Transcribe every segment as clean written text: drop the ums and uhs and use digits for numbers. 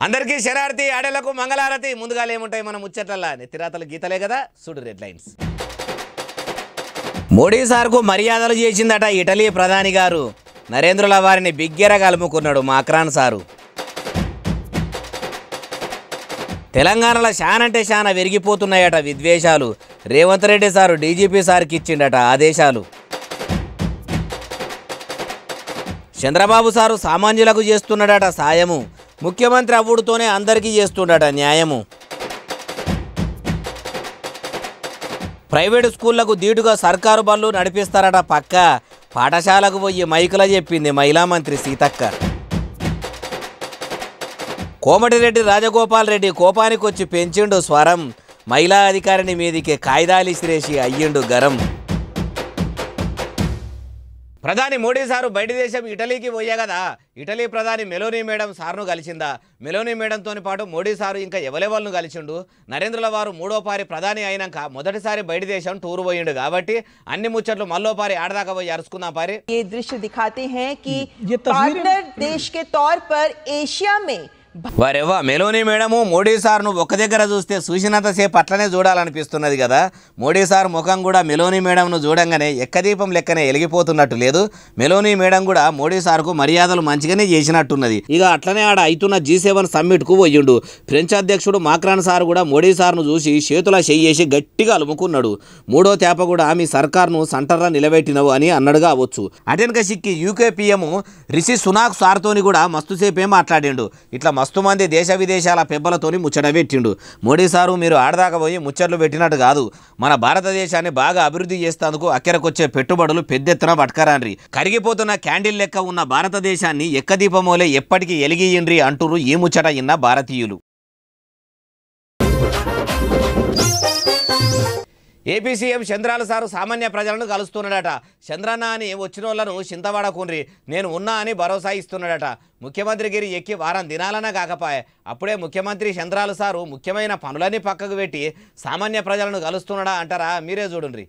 అందరికీ శరారతి ఆడేలకు మంగళారతి. ముందుగా ఏముంటాయి మన ముచ్చట్లల్లా నెత్తిరాతలు గీతలే కదా. చూడు రెడ్ లైన్స్. మోడీ సార్కు మర్యాదలు చేసిందట ఇటలీ ప్రధాని గారు. నరేంద్రుల వారిని బిగ్గెర కలుపుకున్నాడు మాక్రాన్ సారు. తెలంగాణలో శానంటే శాన విరిగిపోతున్నాయట విద్వేషాలు. రేవంత్ రెడ్డి సారు డీజీపీ సార్కి ఇచ్చిండట ఆదేశాలు. చంద్రబాబు సారు సామాన్యులకు చేస్తున్నాడట సాయము. ముఖ్యమంత్రి అవ్వుడుతోనే అందరికీ చేస్తుండట న్యాయము. ప్రైవేటు స్కూళ్లకు దీటుగా సర్కారు బళ్ళు నడిపిస్తారట పక్క. పాఠశాలకు పోయి మైకుల చెప్పింది మహిళా మంత్రి సీతక్క. కోమటిరెడ్డి రాజగోపాల్ రెడ్డి కోపానికి వచ్చి పెంచిండు స్వరం. మహిళా అధికారిని మీదికి కాయిదాలు ఇసిరేసి అయ్యిండు గరం. ప్రధాని మోడీ సారు బయట దేశం ఇటలీకి పోయా కదా. ఇటలీ ప్రధాని మెలోనీ మేడం సార్ను కలిసిందా? మెలోనీ మేడంతో పాటు మోడీ సారు ఇంకా ఎవరెవరిను కలిసిండు. నరేంద్రుల వారు మూడోపారి ప్రధాని అయినాక మొదటిసారి బయట దేశం టూర్ పోయిండు కాబట్టి అన్ని ముచ్చట్లు మళ్ళోపారి ఆడదాకా పోయి అరుచుకుందాం పారి. ये दृश्य दिखाते हैं कि पार्टनर देश के तौर पर एशिया में వారెవ్వా మెలోనీ మేడము మోడీ సార్ను ఒక దగ్గర చూస్తే చూసినంతసేపు అట్లనే చూడాలనిపిస్తున్నది కదా. మోడీ సార్ ముఖం కూడా మెలోనీ మేడంను చూడంగానే ఎక్కదీపం లెక్కనే ఎలిగిపోతున్నట్టు లేదు. మెలోనీ మేడం కూడా మోడీ సార్కు మర్యాదలు మంచిగానే చేసినట్టున్నది. ఇక అట్లనే ఆడ అవుతున్న G7 సమ్మిట్కు పోయిండు. ఫ్రెంచ్ అధ్యక్షుడు మాక్రాన్ సార్ కూడా మోడీ సార్ను చూసి చేతుల చెయ్యేసి గట్టిగా అలుముకున్నాడు. మూడో తేప కూడా మీ సర్కార్ను సంటర్లా నిలబెట్టినవు అని అన్నాడుగా అవ్వచ్చు. అటెన్క సిక్కి యూకే పిఎం రిషి సునాక్ సార్తోని కూడా మస్తుసేపే మాట్లాడిండు. ఇట్లా మస్తు మంది దేశ విదేశాల పెబ్బలతోని ముచ్చట పెట్టిండు. మోడీ సారు మీరు ఆడదాకా పోయి ముచ్చట్లు పెట్టినట్టు కాదు, మన భారతదేశాన్ని బాగా అభివృద్ధి చేసేందుకు అక్కరకొచ్చే పెట్టుబడులు పెద్దెత్తున పట్టుకరాండ్రి. కరిగిపోతున్న క్యాండిల్ లెక్క ఉన్న భారతదేశాన్ని ఎక్కదీపమోలే ఎప్పటికీ ఎలిగియండ్రి అంటురు ఈ ముచ్చట ఇన్న భారతీయులు. ఏపీ సీఎం చంద్రాల సారు సామాన్య ప్రజలను కలుస్తున్నాడట. చంద్రన్న అని వచ్చిన వాళ్ళను చింతవాడకుండ్రి, నేను ఉన్నా అని భరోసా ఇస్తున్నాడట. ముఖ్యమంత్రి గిరి ఎక్కి వారం దినాలన్నా కాకపాయే అప్పుడే ముఖ్యమంత్రి చంద్రాల సారు ముఖ్యమైన పనులన్నీ పక్కకు పెట్టి సామాన్య ప్రజలను కలుస్తున్నాడా అంటారా? మీరే చూడండి.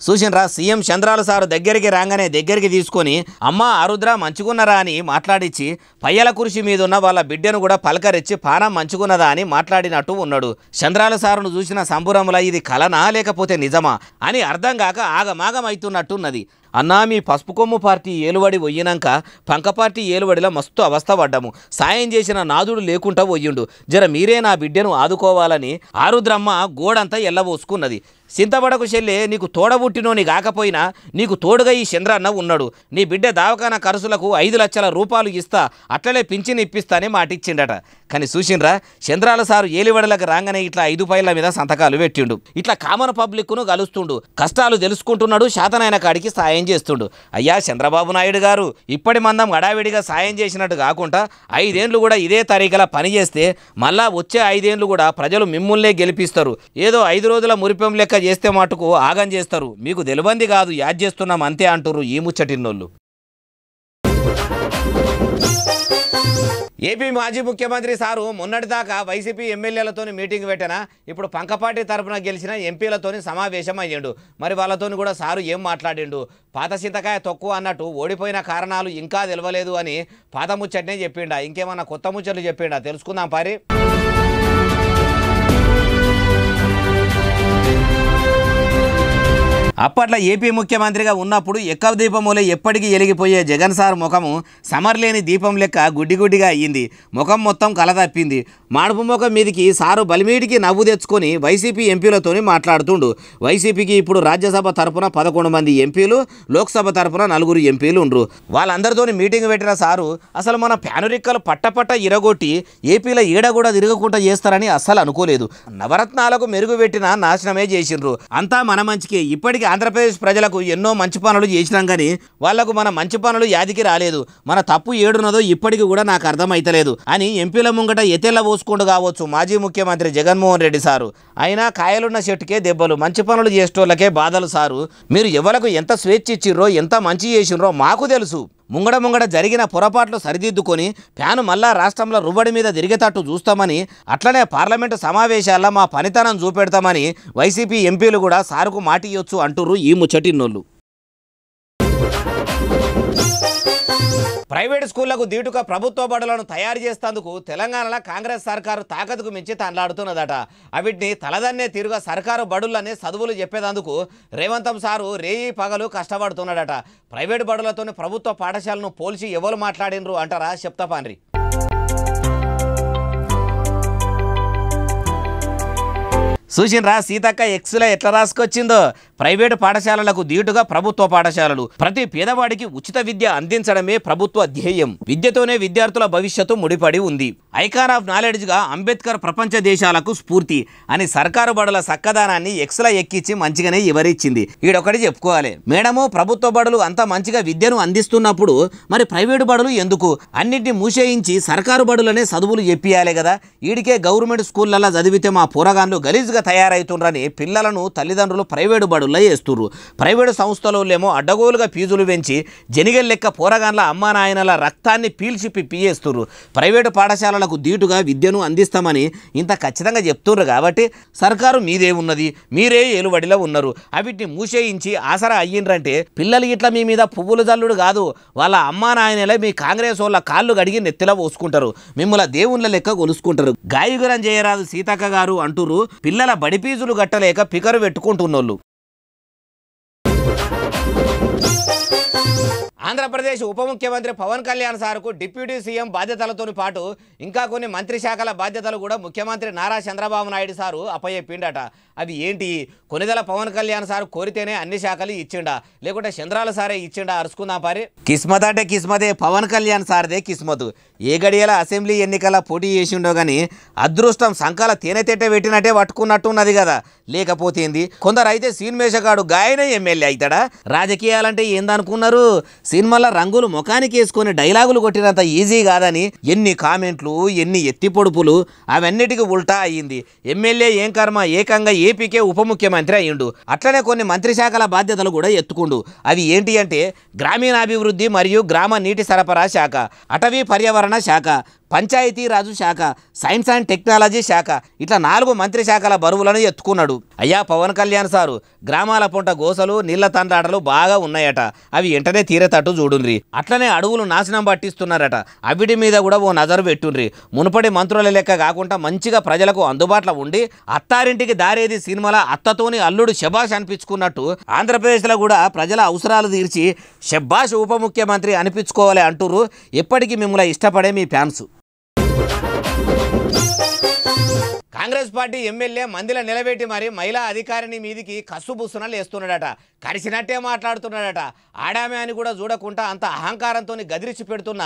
చూసినరా సీఎం చంద్రాల సారు దగ్గరికి రాగానే దగ్గరికి తీసుకొని అమ్మ ఆరుద్ర మంచుకున్నరా అని మాట్లాడించి పయ్యల కుర్చీ మీద ఉన్న వాళ్ళ బిడ్డను కూడా పలకరించి పానం మంచుకున్నదా అని మాట్లాడినట్టు ఉన్నాడు. చంద్రాల సారును చూసిన సంబురముల ఇది కలనా లేకపోతే నిజమా అని అర్థం కాక ఆగమాగం అవుతున్నట్టున్నది. అన్నా మీ పసుపు కొమ్ము పార్టీ ఏలుబడి పోయినాక పంక పార్టీ ఏలుబడిలో మస్తు అవస్థ పడ్డాము. సాయం చేసిన నాదుడు లేకుండా పోయిండు. జర మీరే నా బిడ్డను ఆదుకోవాలని ఆరుద్రమ్మ గోడంతా ఎల్లబోసుకున్నది. చింతబడకు చెల్లె, నీకు తోడబుట్టినోని కాకపోయినా నీకు తోడుగా ఈ చంద్రన్న ఉన్నాడు. నీ బిడ్డ దావకాన ఖర్చులకు 5 లక్షల రూపాయలు ఇస్తా, అట్లనే పింఛన్ ఇప్పిస్తానే మాటిచ్చిండట. కానీ చూసిండ్రా చంద్రాల సారు ఏలివడలకు రాగానే ఇట్లా 5 పైల మీద సంతకాలు పెట్టిండు. ఇట్లా కామన్ పబ్లిక్ను కలుస్తుండు, కష్టాలు తెలుసుకుంటున్నాడు, శాతనైన కాడికి సాయం చేస్తుండు. అయ్యా చంద్రబాబు నాయుడు గారు ఇప్పటి మందం గడావిడిగా సాయం చేసినట్టు కాకుండా 5 ఏళ్ళు కూడా ఇదే తరీకలా పని చేస్తే మళ్ళా వచ్చే 5 ఏళ్ళు కూడా ప్రజలు మిమ్ముల్నే గెలిపిస్తారు. ఏదో 5 రోజుల మురిపెం లెక్క చేస్తే మటుకు ఆగం చేస్తారు. మీకు తెలిబంది కాదు, యాద్ చేస్తున్నాం అంతే అంటారు ఈ ముచ్చటిన్నోళ్ళు. ఏపీ మాజీ ముఖ్యమంత్రి సారు మొన్నటిదాకా వైసీపీ ఎమ్మెల్యేలతో మీటింగ్ పెట్టనా, ఇప్పుడు పంకపాటి తరపున గెలిచిన ఎంపీలతోని సమావేశం అయ్యిండు. మరి వాళ్ళతోని కూడా సారు ఏం మాట్లాడిండు? పాత చింతకాయ తక్కువ అన్నట్టు ఓడిపోయిన కారణాలు ఇంకా తెలవలేదు అని పాత ముచ్చట్నే చెప్పిండా, ఇంకేమన్నా కొత్త ముచ్చట్లు చెప్పిండా? తెలుసుకుందాం పారి. అప్పట్లో ఏపీ ముఖ్యమంత్రిగా ఉన్నప్పుడు ఎక్కవ దీపములే ఎప్పటికీ ఎలిగిపోయే జగన్ సార్ ముఖము సమర్లేని దీపం లెక్క గుడ్డిగుడ్డిగా అయ్యింది. ముఖం మొత్తం కలదప్పింది. మాడుపు ముఖం మీదికి సారు బలిమీటికి నవ్వు తెచ్చుకొని వైసీపీ ఎంపీలతోని మాట్లాడుతుండు. వైసీపీకి ఇప్పుడు రాజ్యసభ తరపున 11 మంది ఎంపీలు, లోక్సభ తరపున 4 ఎంపీలు ఉండ్రు. వాళ్ళందరితోని మీటింగ్ పెట్టిన సారు అసలు మన ప్యానురిక్కలు పట్టపట్ట ఇరగొట్టి ఏపీలో ఈడ కూడా తిరగకుండా చేస్తారని అస్సలు అనుకోలేదు. నవరత్నాలకు మెరుగు పెట్టిన నాశనమే చేసిండ్రు. అంతా మన మంచికే. ఇప్పటికీ ఆంధ్రప్రదేశ్ ప్రజలకు ఎన్నో మంచి పనులు చేసినాం కానీ వాళ్లకు మన మంచి పనులు యాదికి రాలేదు. మన తప్పు ఏడున్నదో ఇప్పటికి కూడా నాకు అర్థమైతలేదు అని ఎంపీల ముంగట ఎతెల్ల పోసుకుంటూ కావచ్చు మాజీ ముఖ్యమంత్రి జగన్మోహన్ రెడ్డి సారు. అయినా కాయలున్న చెట్టుకే దెబ్బలు, మంచి పనులు చేసేటోళ్ళకే బాధలు సారు. మీరు ఎవరికి ఎంత స్వేచ్ఛ ఇచ్చిర్రో, ఎంత మంచి చేసిర్రో మాకు తెలుసు. ముంగడ జరిగిన పొరపాట్లు సరిదిద్దుకొని ప్యాను మళ్ళా రాష్ట్రంలో రువ్వడి మీద తిరిగేటట్టు చూస్తామని, అట్లనే పార్లమెంటు సమావేశాల్లో మా పనితనం చూపెడతామని వైసీపీ ఎంపీలు కూడా సారుకు మాటియొచ్చు అంటుర్రు ఈ ముచ్చటిన్నోళ్ళు. ప్రైవేట్ స్కూళ్లకు దీటుగా ప్రభుత్వ బడులను తయారు చేసేందుకు తెలంగాణలో కాంగ్రెస్ సర్కారు తాకతుకు మించి తనలాడుతున్నదట. అవిటిని తలదన్నే తీరుగా సర్కారు బడులనే చదువులు చెప్పేందుకు రేవంతం సారు రేయి పగలు కష్టపడుతున్నాడట. ప్రైవేట్ బడులతోని ప్రభుత్వ పాఠశాలను పోల్చి ఎవరు మాట్లాడినరు అంటారా చెప్తాపాన్రి. చూసినరా సీతక్క ఎక్స్లో ఎట్లా రాసుకొచ్చిందో. ప్రైవేటు పాఠశాలలకు దీటుగా ప్రభుత్వ పాఠశాలలు, ప్రతి పేదవాడికి ఉచిత విద్య అందించడమే ప్రభుత్వ ధ్యేయం. విద్యతోనే విద్యార్థుల భవిష్యత్తు ముడిపడి ఉంది. ఐకాన్ ఆఫ్ నాలెడ్జ్గా అంబేద్కర్ ప్రపంచ దేశాలకు స్ఫూర్తి అని సర్కారు బడుల సక్కదానాన్ని ఎక్స్లో ఎక్కించి మంచిగానే వివరించింది. ఈడొకటి చెప్పుకోవాలి, మేడము ప్రభుత్వ బడులు అంత మంచిగా విద్యను అందిస్తున్నప్పుడు మరి ప్రైవేటు బడులు ఎందుకు? అన్నింటినీ మూసేయించి సర్కారు బడులనే చదువులు చెప్పియాలి కదా. ఈడికే గవర్నమెంట్ స్కూళ్ళల్లో చదివితే మా పోరగాన్లు గలీజ్గా తయారైతుండ్రని పిల్లలను తల్లిదండ్రులు ప్రైవేటు బడుల్లో వేస్తుర్రు. ప్రైవేటు సంస్థలలో అడ్డగోలుగా ఫీజులు పెంచి జనిగల్ లెక్క పోరగాన్ల అమ్మా నాయనల రక్తాన్ని పీల్చి పిప్పేస్తుర్రు. ప్రైవేటు పాఠశాలలకు దీటుగా విద్యను అందిస్తామని ఇంత ఖచ్చితంగా చెప్తుర్రు కాబట్టి సర్కారు మీదే ఉన్నది, మీరే ఏలుబడిలో ఉన్నారు. అవిటిని మూసేయించి ఆసరా అయ్యిండ్రంటే పిల్లలు ఇట్లా మీ మీద పువ్వులు జల్లుడు కాదు, వాళ్ళ అమ్మా నాయనలే మీ కాంగ్రెస్ వాళ్ళ కాళ్ళు గడిగి నెత్తిలో పోసుకుంటారు, మిమ్మల్ని దేవుళ్ళ లెక్క కొలుసుకుంటారు. గాయగురం చేయరాదు సీతక్క గారు అంటురు పిల్లల బడి ఫీజులు గట్టలేక పికరు పెట్టుకుంటున్నోళ్ళు. ఆంధ్రప్రదేశ్ ఉప ముఖ్యమంత్రి పవన్ కళ్యాణ్ సార్కు డిప్యూటీ సీఎం బాధ్యతలతో పాటు ఇంకా కొన్ని మంత్రి శాఖల బాధ్యతలు కూడా ముఖ్యమంత్రి నారా చంద్రబాబు నాయుడు సారు అప్పచెప్పిండట. అవి ఏంటి? కొనిదల పవన్ కళ్యాణ్ సార్ కోరితేనే అన్ని శాఖలు ఇచ్చిండా, లేకుంటే చంద్రాల సారే ఇచ్చిండా అరుచుకుందాం పారి. కిస్మత్ అంటే కిస్మతే, పవన్ కళ్యాణ్ సార్దే కిస్మతు. ఏ గడియల అసెంబ్లీ ఎన్నికల పోటీ చేసిండో కానీ అదృష్టం సంకాల తేనెతెట్ట పెట్టినట్టే పట్టుకున్నట్టున్నది కదా. లేకపోతే ఏంది? కొందరు అయితే సీన్ మేషగాడు గాయన ఎమ్మెల్యే అవుతాడా? రాజకీయాలంటే ఏందనుకున్నారు? సినిమాల రంగులు ముఖానికి వేసుకొని డైలాగులు కొట్టినంత ఈజీ కాదని ఎన్ని కామెంట్లు, ఎన్ని ఎత్తి పొడుపులు, అవన్నిటికీ ఉల్టా అయ్యింది. ఎమ్మెల్యే ఏం కర్మ, ఏకంగా ఏపీకే ఉప ముఖ్యమంత్రి అయ్యిండు. అట్లనే కొన్ని మంత్రి శాఖల బాధ్యతలు కూడా ఎత్తుకుండు. అవి ఏంటి అంటే గ్రామీణాభివృద్ధి మరియు గ్రామ నీటి సరఫరా శాఖ, అటవీ పర్యావరణ శాఖ, పంచాయతీరాజు శాఖ, సైన్స్ అండ్ టెక్నాలజీ శాఖ, ఇట్లా 4 మంత్రి శాఖల బరువులను ఎత్తుకున్నాడు. అయ్యా పవన్ కళ్యాణ్ సారు, గ్రామాల పొంట గోసలు నీళ్ల తండ్రాటలు బాగా ఉన్నాయట, అవి వెంటనే తీరేటట్టు చూడుండ్రి. అట్లనే అడవులు నాశనం పట్టిస్తున్నారట, అవిటి మీద కూడా ఓ నజరు పెట్టుండ్రి. మునుపటి మంత్రుల లెక్క కాకుండా మంచిగా ప్రజలకు అందుబాటులో ఉండి అత్తారింటికి దారేది సినిమాల అత్తతోని అల్లుడు శబాష్ అనిపించుకున్నట్టు ఆంధ్రప్రదేశ్లో కూడా ప్రజల అవసరాలు తీర్చి శబాష్ ఉప ముఖ్యమంత్రి అనిపించుకోవాలి అంటుర్రు ఎప్పటికీ మిమ్మల్ని ఇష్టపడే మీ ఫ్యాన్స్. కాంగ్రెస్ పార్టీ ఎమ్మెల్యే మందిల నిలబెట్టి మరి మహిళా అధికారిని మీదికి కసుబుసున లేస్తున్నాడట. కడిసినట్టే మాట్లాడుతున్నాడట. ఆడామే అని కూడా చూడకుండా అంత అహంకారంతో గదిరిచి పెడుతున్న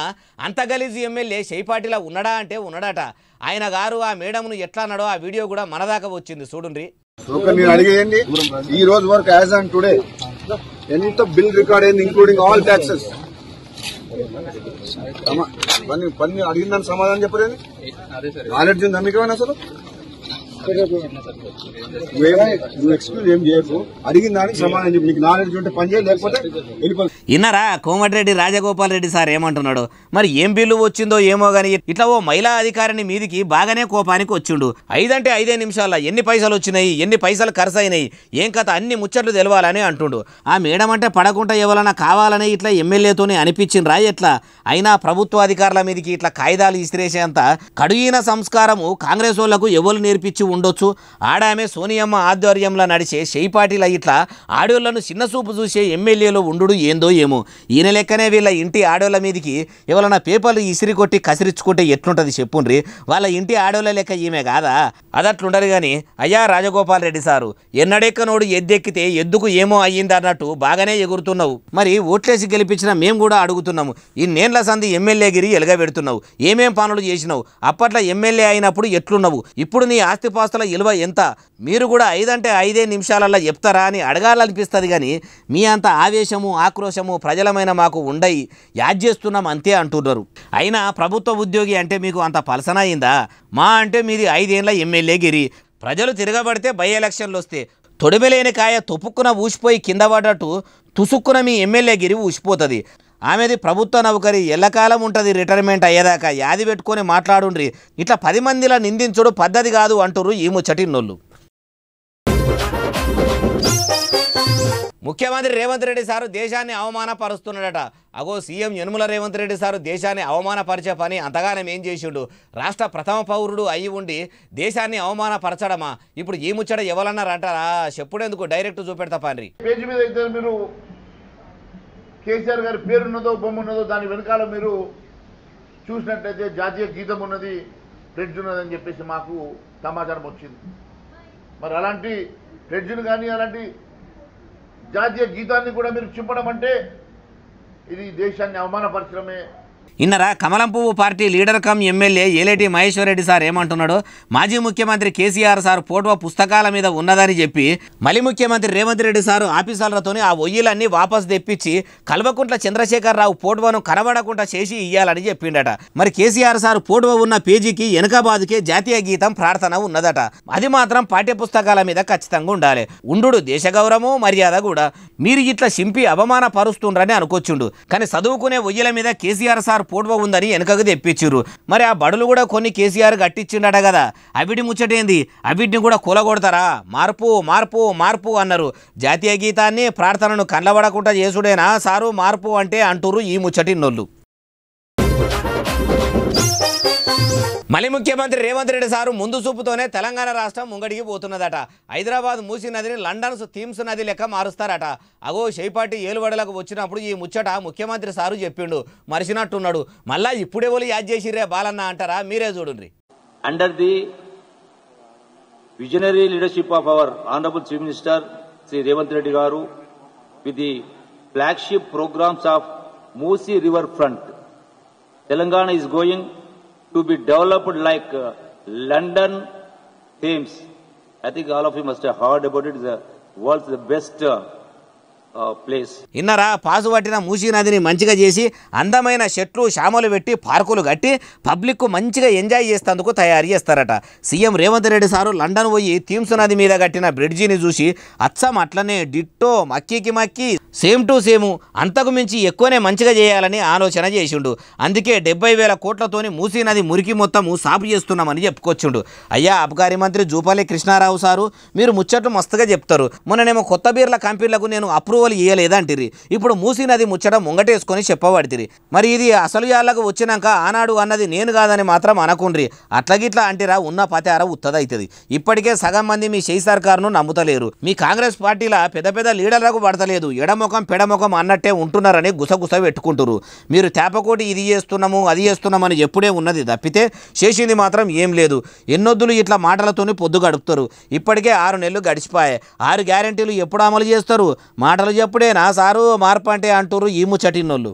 అంత గలీజు ఎమ్మెల్యే షైపాటిలా ఉన్నాడా అంటే ఉన్నాడట. ఆయన గారు ఆ మేడంను ఎట్లా అన్నాడో ఆ వీడియో కూడా మన దాకా వచ్చింది చూడండి. అడిగేయండి ఈ రోజు వరకు యాజ్ ఆన్ టుడే ఎంత బిల్ రికార్డ్ అయింది ఇంక్లూడింగ్ ఆల్ ట్యాక్సెస్. పని అడిగిందని సమాధానం చెప్పలేదు. నాలెడ్జ్ ఉందా మీకు ఏమైనా? అసలు నువ్వు ఎక్స్క్యూజ్ ఏం చేయకు, అడిగిన దానికి సమాధానం చెప్పి. నీకు నాలెడ్జ్ ఉంటే పని చేయాలి, లేకపోతే వెళ్ళిపో. ఇన్నారా కోమటిరెడ్డి రాజగోపాల్ రెడ్డి సార్ ఏమంటున్నాడు? మరి ఏం బిల్లు వచ్చిందో ఏమో గానీ ఇట్లా ఓ మహిళా అధికారిని మీదికి బాగానే కోపానికి వచ్చిండు. 5 అంటే 5 నిమిషాల్లో ఎన్ని పైసలు వచ్చినాయి, ఎన్ని పైసలు ఖర్చు అయినాయి, ఏం కథ అన్ని ముచ్చట్లు తెలవాలని అంటుండు. ఆ మేడం అంటే పడకుండా ఎవరైనా కావాలని ఇట్లా ఎమ్మెల్యేతోనే అనిపించిండ్రా ఎట్లా? అయినా ప్రభుత్వ అధికారుల మీదకి ఇట్లా కాయిదాలు ఇసిరేసేంత కడుయిన సంస్కారము కాంగ్రెస్ వాళ్లకు ఎవరు నేర్పించి ఉండొచ్చు? ఆడామే సోనియమ్మ ఆధ్వర్యంలో నడిచే షైపాటిల ఇట్లా ఆడోళ్లను చిన్న చూపు చూసే ఎమ్మెల్యేలు ఉండు ఏందో ఏమో. ఈయన లెక్కనే వీళ్ళ ఇంటి ఆడోళ్ల మీదకి ఎవరైనా పేపర్లు ఇసిరి కొట్టి కసిరించుకుంటే ఎట్లుంటుంది చెప్పుండ్రి? వాళ్ళ ఇంటి ఆడోళ్ల లెక్క ఈమె కాదా? అదట్లుండరు కానీ అయ్యా రాజగోపాల్ రెడ్డి సారు, ఎన్నడెక్కనోడు ఎద్దెక్కితే ఎద్దుకు ఏమో అయ్యింది అన్నట్టు బాగానే ఎగురుతున్నావు. మరి ఓట్లేసి గెలిపించిన మేము కూడా అడుగుతున్నాము, ఇన్నేళ్ల సంది ఎమ్మెల్యేగిరి ఎలుగబెడుతున్నావు, ఏమేం పనులు చేసినావు? అప్పట్లో ఎమ్మెల్యే అయినప్పుడు ఎట్లున్నావు? ఇప్పుడు నీ ఆస్తిపాస్తుల విలువ ఎంత? మీరు కూడా 5 అంటే 5 నిమిషాలలో చెప్తారా అని అడగాలనిపిస్తుంది. కానీ మీ అంత ఆవేశము ఆక్రోశము ప్రజలమైన మాకు ఉండయి, యాడ్ చేస్తున్నాం అంతే అంటున్నారు. అయినా ప్రభుత్వ ఉద్యోగి అంటే మీకు అంత పలసన అయిందా? మా అంటే మీది 5 ఏళ్ల ఎమ్మెల్యే గిరి. ప్రజలు తిరగబడితే బై ఎలక్షన్లు వస్తే తొడిమెలేని కాయ తొప్పుక్కున ఊసిపోయి కింద పడ్డట్టు తుసుక్కున మీ ఎమ్మెల్యే గిరి ఊసిపోతుంది. ఆమెది ప్రభుత్వ నౌకరి ఎల్లకాలం ఉంటుంది రిటైర్మెంట్ అయ్యేదాకా యాది పెట్టుకొని మాట్లాడుండ్రి ఇట్లా 10 మందిలా నిందించుడు పద్ధతి కాదు అంటురు ఈ ముచ్చటిన్నోళ్ళు. ముఖ్యమంత్రి రేవంత్ రెడ్డి సారు దేశాన్ని అవమానపరుస్తున్నాడట. అగో సీఎం యనుమల రేవంత్ రెడ్డి సారు దేశాన్ని అవమానపరిచే పని అంతగానం ఏం చేసిండు? రాష్ట్ర ప్రథమ పౌరుడు అయి ఉండి దేశాన్ని అవమానపరచడమా? ఇప్పుడు ఈ ముచ్చట ఎవరన్నారు అంటారా? చెప్పుడేందుకు డైరెక్ట్ చూపెడతా పండ్రి. పేజీ మీద అయితే మీరు కేసీఆర్ గారి పేరున్నదో బొమ్మ ఉన్నదో దాని వెనకాల మీరు చూసినట్లయితే జాతీయ గీతం ఉన్నది, ఫ్లెడ్జ్ ఉన్నదని చెప్పేసి మాకు సమాచారం వచ్చింది. మరి అలాంటి ఫ్లెడ్జ్ను కానీ అలాంటి జాతీయ గీతాన్ని కూడా మీరు చింపడం అంటే ఇది దేశాన్ని అవమానపరచడమే. ఇన్నరా కమలం పువ్వు party leader cum MLA Eleti Maheshwar Reddy sir ఏమంటున్నాడు? మాజీ ముఖ్యమంత్రి కేసీఆర్ సార్ ఫోటో పుస్తకాల మీద ఉన్నదని చెప్పి మళ్ళీ ముఖ్యమంత్రి రేవంత్ రెడ్డి సారు ఆఫీసర్లతోని ఆ ఒయ్యిలన్నీ వాపసు తెప్పించి కల్వకుంట్ల చంద్రశేఖరరావు ఫోటోను కనబడకుండా చేసి ఇయ్యాలని చెప్పిండట. మరి కేసీఆర్ సార్ ఫోటో ఉన్న పేజీకి వెనకబాదుకే జాతీయ గీతం ప్రార్థన ఉన్నదట. అది మాత్రం పాఠ్య పుస్తకాల మీద ఖచ్చితంగా ఉండాలి. ఉండు దేశ గౌరవము మర్యాద కూడా. మీరు ఇట్లా చింపి అవమానపరుస్తుండ్రని అనుకోవచ్చుండు. కానీ చదువుకునే ఒయ్యిల మీద కేసీఆర్ సార్ ఫోటో ఉందని వెనకకు తెప్పించారు. మరి ఆ బడులు కూడా కొన్ని కేసీఆర్ కట్టించిండట కదా, అవిటి ముచ్చటేంది? అవిటిని కూడా కూలగొడతారా? మార్పు మార్పు మార్పు అన్నారు. జాతీయ గీతాన్ని ప్రార్థనను కళ్ళబడకుండా చేసుడేనా సారు మార్పు అంటే అంటురు ఈ ముచ్చటిన్నోళ్ళు. మళ్ళీ ముఖ్యమంత్రి రేవంత్ రెడ్డి సారు ముందు చూపుతోనే తెలంగాణ రాష్ట్రం ముంగడికి పోతున్నదట. హైదరాబాద్ మూసీ నదిని లండన్ థీమ్స్ నది లెక్క మారుస్తారట. అగో షైపాటి ఏలుబడలకు వచ్చినప్పుడు ఈ ముచ్చట ముఖ్యమంత్రి సారు చెప్పిండు, మరిచినట్టున్నాడు. మళ్ళా ఇప్పుడే వాళ్ళు యాద్ చేసిరే బాలన్న అంటారా? మీరే చూడండి. Under the visionary leadership of our honourable chief minister Shri Revanth Reddy గారు with the flagship programmes of Musi river front, Telangana is going to be developed like London Thames. I think all of you must have heard about it. It's the world's the best place. ఇన్నరా పాసు పట్టిన మూసీ నదిని మంచిగా చేసి అందమైన చెట్లు శామలు పెట్టి పార్కులు కట్టి పబ్లిక్ మంచిగా ఎంజాయ్ చేసేందుకు తయారు చేస్తారట. CM Revanth Reddy sir London పోయి థీమ్స్ నది మీద కట్టిన బ్రిడ్జిని చూసి అచ్చం అట్లనే డిట్టో మక్కికి మక్కి సేమ్ టు సేము అంతకు మించి ఎక్కువనే మంచిగా చేయాలని ఆలోచన చేసిండు. అందుకే 70,000 కోట్లతోని మూసీ నది మురికి మొత్తము సాపు చేస్తున్నామని చెప్పుకొచ్చిండు. అయ్యా అబకారీ మంత్రి జూపల్లి కృష్ణారావు సారు, మీరు ముచ్చట్లు మస్తుగా చెప్తారు. మొన్ననేమో కొత్త బీర్ల కంపెనీలకు నేను అప్రూవల్ ఇయ్యలేదంటిరి, ఇప్పుడు మూసీ నది ముచ్చట ముంగటేసుకొని చెప్పబడితిరి. మరి ఇది అసలు యాళ్ళకు వచ్చినాక ఆనాడు అన్నది నేను కాదని మాత్రం అనకుండ్రి. అట్లగిట్లా అంటిరా ఉన్న పతార ఉత్తదవుతుంది. ఇప్పటికే సగం మంది మీ షెయి సర్కారును నమ్ముతలేరు. మీ కాంగ్రెస్ పార్టీల పెద్ద పెద్ద లీడర్లకు పడతలేదు, ఎడముఖం పెడముఖం అన్నట్టే ఉంటున్నారని గుసగుస పెట్టుకుంటురు. మీరు తేపకోటి ఇది చేస్తున్నాము అది చేస్తున్నామని ఎప్పుడే ఉన్నది తప్పితే చేసింది మాత్రం ఏం లేదు. ఎన్నొద్దులు ఇట్లా మాటలతోని పొద్దు గడుపుతారు. ఇప్పటికే 6 నెలలు గడిచిపోయాయి. 6 గ్యారెంటీలు ఎప్పుడు అమలు చేస్తారు? మాటలు చెప్పుడేనా సారు మార్పు అంటే అంటురు ఈ ముచ్చటిన్నోళ్ళు.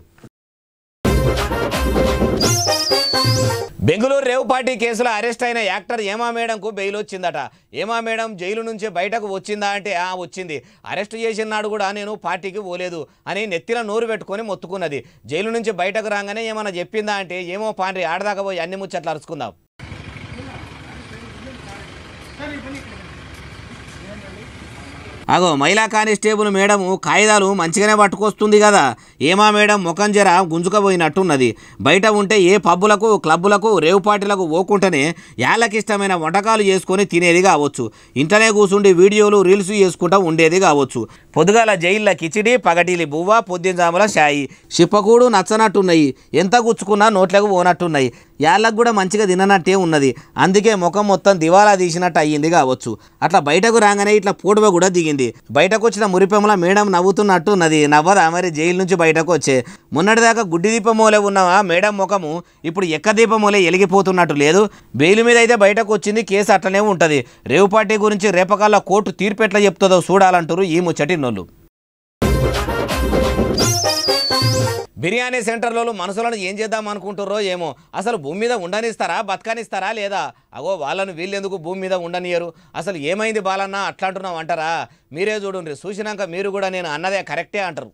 బెంగళూరు రేవ్ పార్టీ కేసులో అరెస్ట్ అయిన యాక్టర్ ఏమా మేడంకు బెయిల్ వచ్చిందట. ఏమా మేడం జైలు నుంచి బయటకు వచ్చిందా అంటే వచ్చింది. అరెస్ట్ చేసిన నాడు కూడా నేను పార్టీకి పోలేదు అని నెత్తిన నోరు పెట్టుకొని మొత్తుకున్నది. జైలు నుంచి బయటకు రాగానే ఏమన్నా చెప్పిందా అంటే ఏమో పాండ్రి ఆడదాకా పోయి అన్ని ముచ్చట్లు అరుచుకుందాం. అగో మహిళా కానిస్టేబుల్ మేడం కాయిదాలు మంచిగానే పట్టుకొస్తుంది కదా. ఏమా మేడం ముఖం జర గుంజుకపోయినట్టున్నది. బయట ఉంటే ఏ పబ్బులకు క్లబ్బులకు రేవు పార్టీలకు పోకుంటేనే యాళ్ళకిష్టమైన వంటకాలు చేసుకొని తినేది కావచ్చు. ఇంటనే కూర్చుండి వీడియోలు రీల్స్ చేసుకుంటూ ఉండేది కావచ్చు. పొద్దుగాల జైళ్ళ కిచిడి, పగటిలి బువ్వ, పొద్దుజాముల షాయి, చిప్పకూడు నచ్చనట్టున్నాయి. ఎంత గుచ్చుకున్నా నోట్లకు పోనట్టున్నాయి. యాళ్ళకు కూడా మంచిగా తిననట్టే ఉన్నది. అందుకే ముఖం మొత్తం దివాలా తీసినట్టు అయ్యింది కావచ్చు. అట్లా బయటకు రాగానే ఇట్లా పూడవ కూడా దిగింది. బయటకు వచ్చిన మురిపెమ్మల మేడం నవ్వుతున్నట్టు ఉన్నది. నవ్వదా మరి జైలు నుంచి బయటకు వచ్చే? మొన్నటిదాకా గుడ్డి దీపమూలే ఉన్నవా మేడం ముఖము ఇప్పుడు ఎక్క దీపమూలే ఎలిగిపోతున్నట్టు లేదు. బెయిల్ మీద అయితే బయటకు వచ్చింది. కేసు అట్లనే ఉంటుంది. రేవు పార్టీ గురించి రేపకాల కోర్టు తీర్పు ఎట్లా చెప్తుందో చూడాలంటారు ఈ ముచ్చటిన్నోళ్ళు. బిర్యానీ సెంటర్లలో మనసులను ఏం చేద్దాం అనుకుంటారో ఏమో. అసలు భూమి మీద ఉండనిస్తారా, బతకనిస్తారా లేదా? అగో వాళ్ళను వీళ్ళెందుకు భూమి మీద ఉండనియరు? అసలు ఏమైంది బాలన్న అట్లా అంటున్నావు అంటారా? మీరే చూడండి. చూసినాక మీరు కూడా నేను అన్నదే కరెక్టే అంటారు.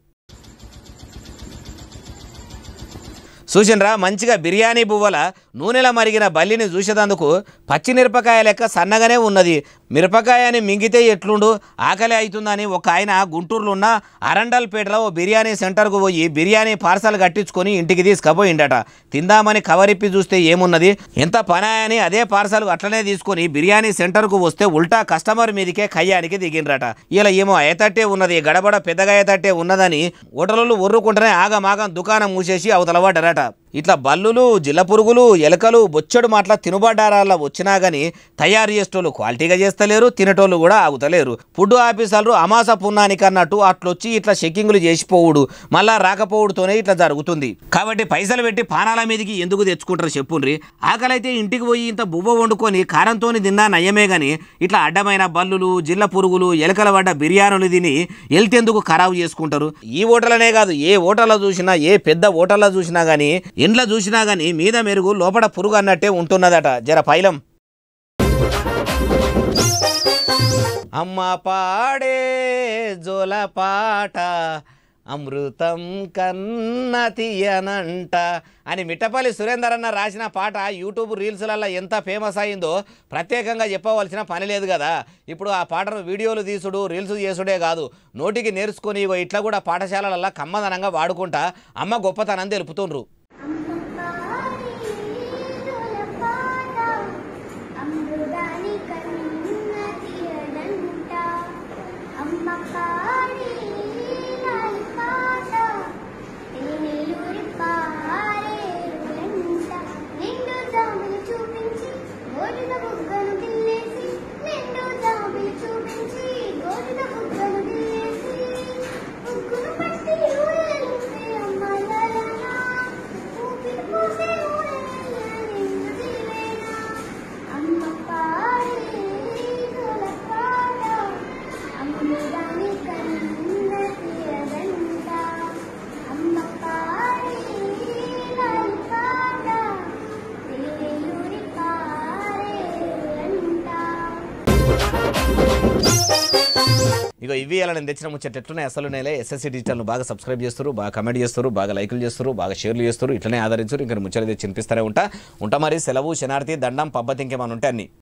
చూసినరా మంచిగా బిర్యానీ బువ్వల నూనెల మరిగిన బల్లిని చూసేదందుకు పచ్చిమిరపకాయ లెక్క సన్నగానే ఉన్నది. మిరపకాయని మింగితే ఎట్లుండు ఆకలి అవుతుందని ఒక ఆయన గుంటూరులో ఉన్న అరండల్పేటలో ఓ బిర్యానీ సెంటర్కు పోయి బిర్యానీ పార్సల్ కట్టించుకొని ఇంటికి తీసుకుపోయిండట. తిందామని కవరిప్పి చూస్తే ఏమున్నది, ఎంత పనాయని అదే పార్సల్ అట్లనే తీసుకొని బిర్యానీ సెంటర్కు వస్తే ఉల్టా కస్టమర్ మీదకే కయ్యానికి దిగిండ్రట. ఇలా ఏమో అయ్యేటట్టే ఉన్నది, గడబడ పెద్దగా అయ్యేటట్టే ఉన్నదని హోటళ్ళు ఒర్రుకుంటేనే ఆగమాగం దుకాణం మూసేసి అవతలబడ్డారట. ఇట్లా బల్లులు, జిల్ల పురుగులు, ఎలకలు బొచ్చడు మాటల తినుబడ్డారాల్లో వచ్చినా గానీ తయారు చేసేటోళ్ళు క్వాలిటీగా చేస్తలేరు, తినేటోళ్ళు కూడా ఆగుతలేరు. ఫుడ్ ఆఫీసర్లు అమాస పున్నానికి అన్నట్టు అట్లొచ్చి ఇట్లా చెక్కింగులు చేసిపోవుడు మళ్ళా రాకపోవుడుతోనే ఇట్లా జరుగుతుంది. కాబట్టి పైసలు పెట్టి పానాల మీదకి ఎందుకు తెచ్చుకుంటారు చెప్పుండ్రి. ఆకలైతే ఇంటికి పోయి ఇంత బువ్వ వండుకొని కారంతోని తిన్నా నయ్యమే గాని ఇట్లా అడ్డమైన బల్లులు, జిల్ల పురుగులు, ఎలకల పడ్డ బిర్యానీలు తిని హెల్త్ ఖరాబు చేసుకుంటారు. ఈ హోటలనే కాదు, ఏ హోటల్లో చూసినా, ఏ పెద్ద హోటల్లో చూసినా గానీ, ఇండ్ల చూసినా గానీ మీద మెరుగు లోపల పురుగు అన్నట్టే ఉంటున్నదట. జర పైలం. అమ్మ పాడే జోల పాట అమృతం కన్న తీయనంట అని మిట్టపల్లి సురేందర్ అన్న రాసిన పాట యూట్యూబ్ రీల్స్లలో ఎంత ఫేమస్ అయిందో ప్రత్యేకంగా చెప్పవలసిన పని లేదు కదా. ఇప్పుడు ఆ పాటను వీడియోలు తీసుడు, రీల్స్ చేసుడే కాదు, నోటికి నేర్చుకొని ఇట్లా కూడా పాఠశాలలలో కమ్మదనంగా వాడుకుంటా అమ్మ గొప్పతనం తెలుపుతుండ్రు. ఇక ఇవి అలా నేను తెచ్చిన ముచ్చట్లు ఎట్లున్నాయి అసలు నేలే. ఎస్ఎస్సీ డిజిటల్ను బాగా సబ్స్క్రైబ్ చేస్తారు, బాగా కమెంట్ చేస్తారు, బాగా లైకులు చేస్తారు, బాగా షేర్లు చేస్తారు, ఇట్లనే ఆదరించారు. ఇంకా ముచ్చట్లు తెచ్చి వినిపిస్తూనే ఉంటా మరి. సెలవు, శనార్థి, దండం, పబ్బతి ఇంకేమైనా ఉంటే అన్ని.